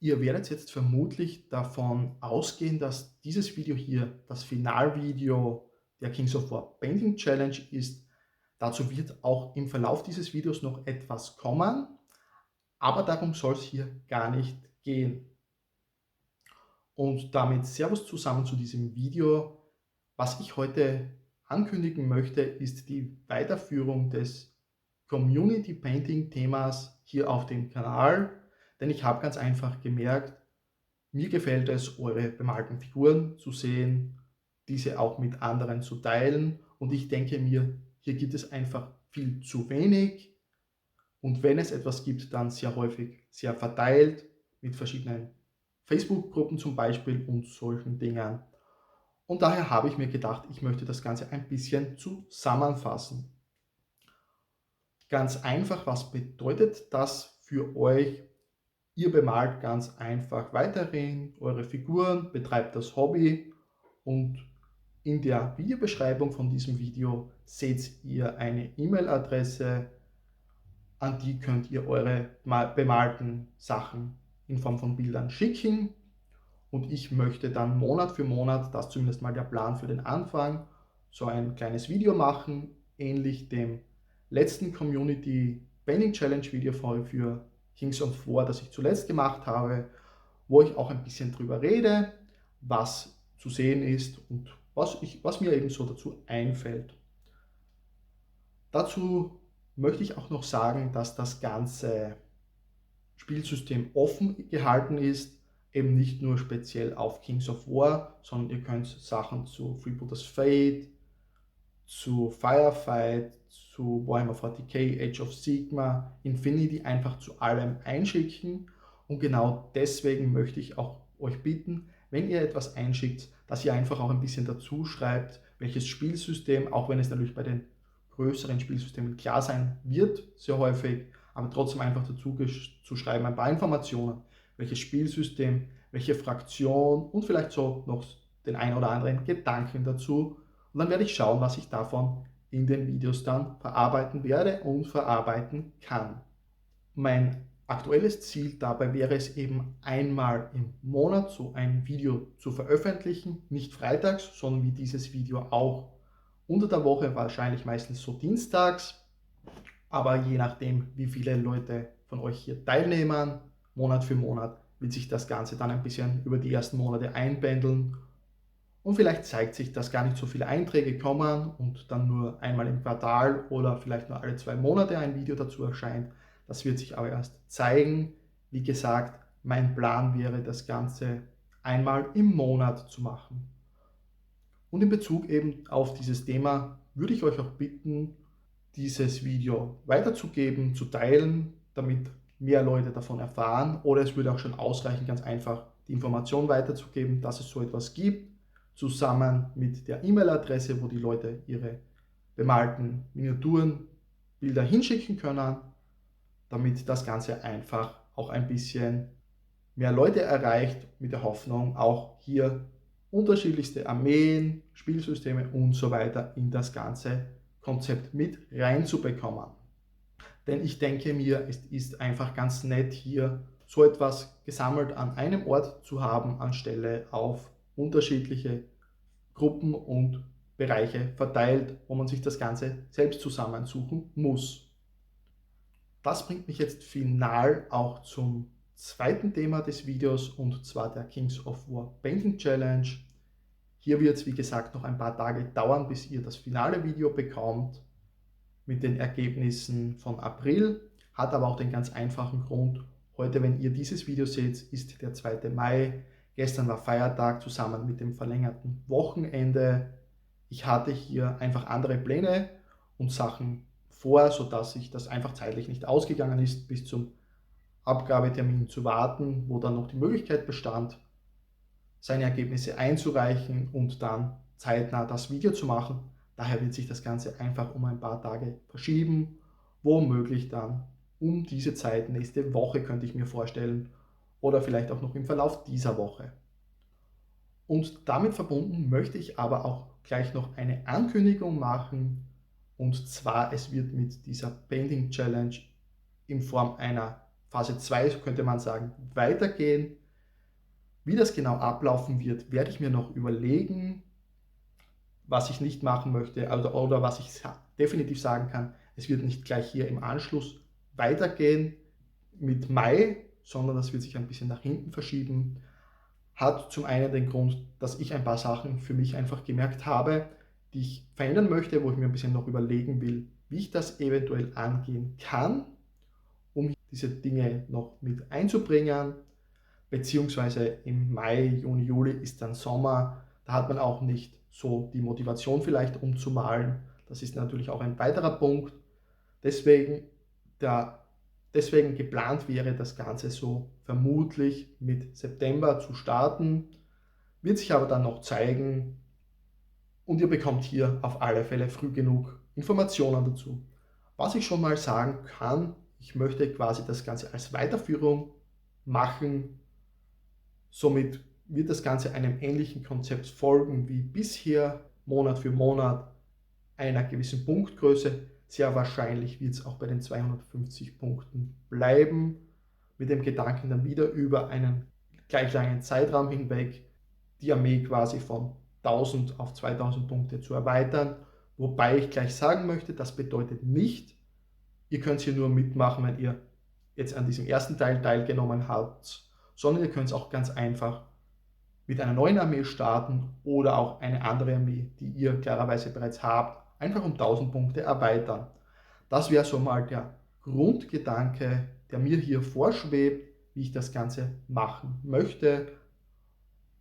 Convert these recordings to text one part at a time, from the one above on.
Ihr werdet jetzt vermutlich davon ausgehen, dass dieses Video hier das Finalvideo der Kings of War Painting Challenge ist. Dazu wird auch im Verlauf dieses Videos noch etwas kommen, aber darum soll es hier gar nicht gehen. Und damit Servus zusammen zu diesem Video. Was ich heute ankündigen möchte, ist die Weiterführung des Community Painting Themas hier auf dem Kanal, denn ich habe ganz einfach gemerkt, mir gefällt es, eure bemalten Figuren zu sehen, diese auch mit anderen zu teilen, und ich denke mir, hier gibt es einfach viel zu wenig, und wenn es etwas gibt, dann sehr häufig sehr verteilt mit verschiedenen Facebook-Gruppen zum Beispiel und solchen Dingen. Und daher habe ich mir gedacht, ich möchte das Ganze ein bisschen zusammenfassen. Ganz einfach, was bedeutet das für euch? Ihr bemalt ganz einfach weiterhin eure Figuren, betreibt das Hobby, und in der Videobeschreibung von diesem Video seht ihr eine E-Mail-Adresse, an die könnt ihr eure bemalten Sachen in Form von Bildern schicken, und ich möchte dann Monat für Monat, das ist zumindest mal der Plan für den Anfang, so ein kleines Video machen, ähnlich dem letzten Community Painting Challenge Video für Kings of War, das ich zuletzt gemacht habe, wo ich auch ein bisschen drüber rede, was zu sehen ist und was mir eben so dazu einfällt. Dazu möchte ich auch noch sagen, dass das ganze Spielsystem offen gehalten ist, eben nicht nur speziell auf Kings of War, sondern ihr könnt Sachen zu Freebooters Fate, zu Firefight, zu Warhammer 40k, Age of Sigmar, Infinity einfach zu allem einschicken. Und genau deswegen möchte ich auch euch bitten, wenn ihr etwas einschickt, dass ihr einfach auch ein bisschen dazu schreibt, welches Spielsystem, auch wenn es natürlich bei den größeren Spielsystemen klar sein wird, sehr häufig, aber trotzdem einfach dazu zu schreiben, ein paar Informationen, welches Spielsystem, welche Fraktion und vielleicht so noch den ein oder anderen Gedanken dazu. Und dann werde ich schauen, was ich davon in den Videos dann verarbeiten werde und verarbeiten kann. Mein aktuelles Ziel dabei wäre es eben, einmal im Monat so ein Video zu veröffentlichen, nicht freitags, sondern wie dieses Video auch unter der Woche, wahrscheinlich meistens so dienstags, aber je nachdem, wie viele Leute von euch hier teilnehmen, Monat für Monat, wird sich das Ganze dann ein bisschen über die ersten Monate einpendeln. Und vielleicht zeigt sich, dass gar nicht so viele Einträge kommen und dann nur einmal im Quartal oder vielleicht nur alle 2 Monate ein Video dazu erscheint. Das wird sich aber erst zeigen. Wie gesagt, mein Plan wäre, das Ganze einmal im Monat zu machen. Und in Bezug eben auf dieses Thema würde ich euch auch bitten, dieses Video weiterzugeben, zu teilen, damit mehr Leute davon erfahren. Oder es würde auch schon ausreichen, ganz einfach die Information weiterzugeben, dass es so etwas gibt, zusammen mit der E-Mail-Adresse, wo die Leute ihre bemalten Miniaturen, Bilder hinschicken können, damit das Ganze einfach auch ein bisschen mehr Leute erreicht, mit der Hoffnung, auch hier unterschiedlichste Armeen, Spielsysteme und so weiter in das ganze Konzept mit reinzubekommen. Denn ich denke mir, es ist einfach ganz nett, hier so etwas gesammelt an einem Ort zu haben, anstelle auf unterschiedliche Gruppen und Bereiche verteilt, wo man sich das Ganze selbst zusammensuchen muss. Das bringt mich jetzt final auch zum zweiten Thema des Videos, und zwar der Kings of War Painting Challenge. Hier wird es, wie gesagt, noch ein paar Tage dauern, bis ihr das finale Video bekommt mit den Ergebnissen von April. Hat aber auch den ganz einfachen Grund: heute, wenn ihr dieses Video seht, ist der 2. Mai. Gestern war Feiertag zusammen mit dem verlängerten Wochenende. Ich hatte hier einfach andere Pläne und Sachen vor, sodass sich das einfach zeitlich nicht ausgegangen ist, bis zum Abgabetermin zu warten, wo dann noch die Möglichkeit bestand, seine Ergebnisse einzureichen und dann zeitnah das Video zu machen. Daher wird sich das Ganze einfach um ein paar Tage verschieben, womöglich dann um diese Zeit nächste Woche, könnte ich mir vorstellen, oder vielleicht auch noch im Verlauf dieser Woche. Und damit verbunden möchte ich aber auch gleich noch eine Ankündigung machen, und zwar es wird mit dieser Painting Challenge in Form einer Phase 2, könnte man sagen, weitergehen. Wie das genau ablaufen wird, werde ich mir noch überlegen, was ich nicht machen möchte oder was ich definitiv sagen kann. Es wird nicht gleich hier im Anschluss weitergehen mit Mai, sondern das wird sich ein bisschen nach hinten verschieben. Hat zum einen den Grund, dass ich ein paar Sachen für mich einfach gemerkt habe, die ich verändern möchte, wo ich mir ein bisschen noch überlegen will, wie ich das eventuell angehen kann, um diese Dinge noch mit einzubringen. Beziehungsweise im Mai, Juni, Juli ist dann Sommer, da hat man auch nicht so die Motivation vielleicht umzumalen. Das ist natürlich auch ein weiterer Punkt. Deswegen, deswegen geplant wäre das Ganze so vermutlich mit September zu starten, wird sich aber dann noch zeigen und ihr bekommt hier auf alle Fälle früh genug Informationen dazu. Was ich schon mal sagen kann, ich möchte quasi das Ganze als Weiterführung machen. Somit wird das Ganze einem ähnlichen Konzept folgen wie bisher, Monat für Monat einer gewissen Punktgröße. Sehr wahrscheinlich wird es auch bei den 250 Punkten bleiben, mit dem Gedanken dann wieder über einen gleich langen Zeitraum hinweg die Armee quasi von 1000 auf 2000 Punkte zu erweitern. Wobei ich gleich sagen möchte, das bedeutet nicht, ihr könnt hier nur mitmachen, wenn ihr jetzt an diesem ersten Teil teilgenommen habt, sondern ihr könnt es auch ganz einfach mit einer neuen Armee starten oder auch eine andere Armee, die ihr klarerweise bereits habt, einfach um 1000 Punkte erweitern. Das wäre so mal der Grundgedanke, der mir hier vorschwebt, wie ich das Ganze machen möchte.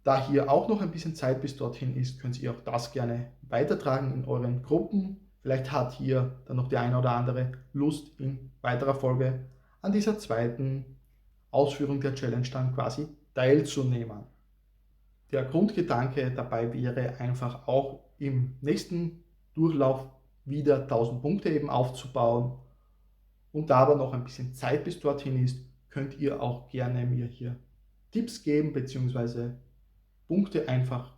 Da hier auch noch ein bisschen Zeit bis dorthin ist, könnt ihr auch das gerne weitertragen in euren Gruppen. Vielleicht hat hier dann noch der eine oder andere Lust, in weiterer Folge an dieser zweiten Ausführung der Challenge dann quasi teilzunehmen. Der Grundgedanke dabei wäre einfach auch im nächsten Durchlauf wieder 1000 Punkte eben aufzubauen. Und da aber noch ein bisschen Zeit bis dorthin ist, könnt ihr auch gerne mir hier Tipps geben bzw. Punkte einfach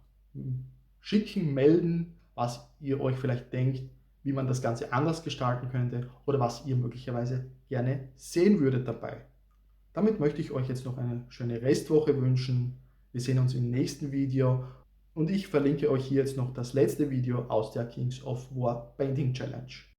schicken, melden, was ihr euch vielleicht denkt, wie man das Ganze anders gestalten könnte oder was ihr möglicherweise gerne sehen würdet dabei. Damit möchte ich euch jetzt noch eine schöne Restwoche wünschen. Wir sehen uns im nächsten Video und ich verlinke euch hier jetzt noch das letzte Video aus der Kings of War Painting Challenge.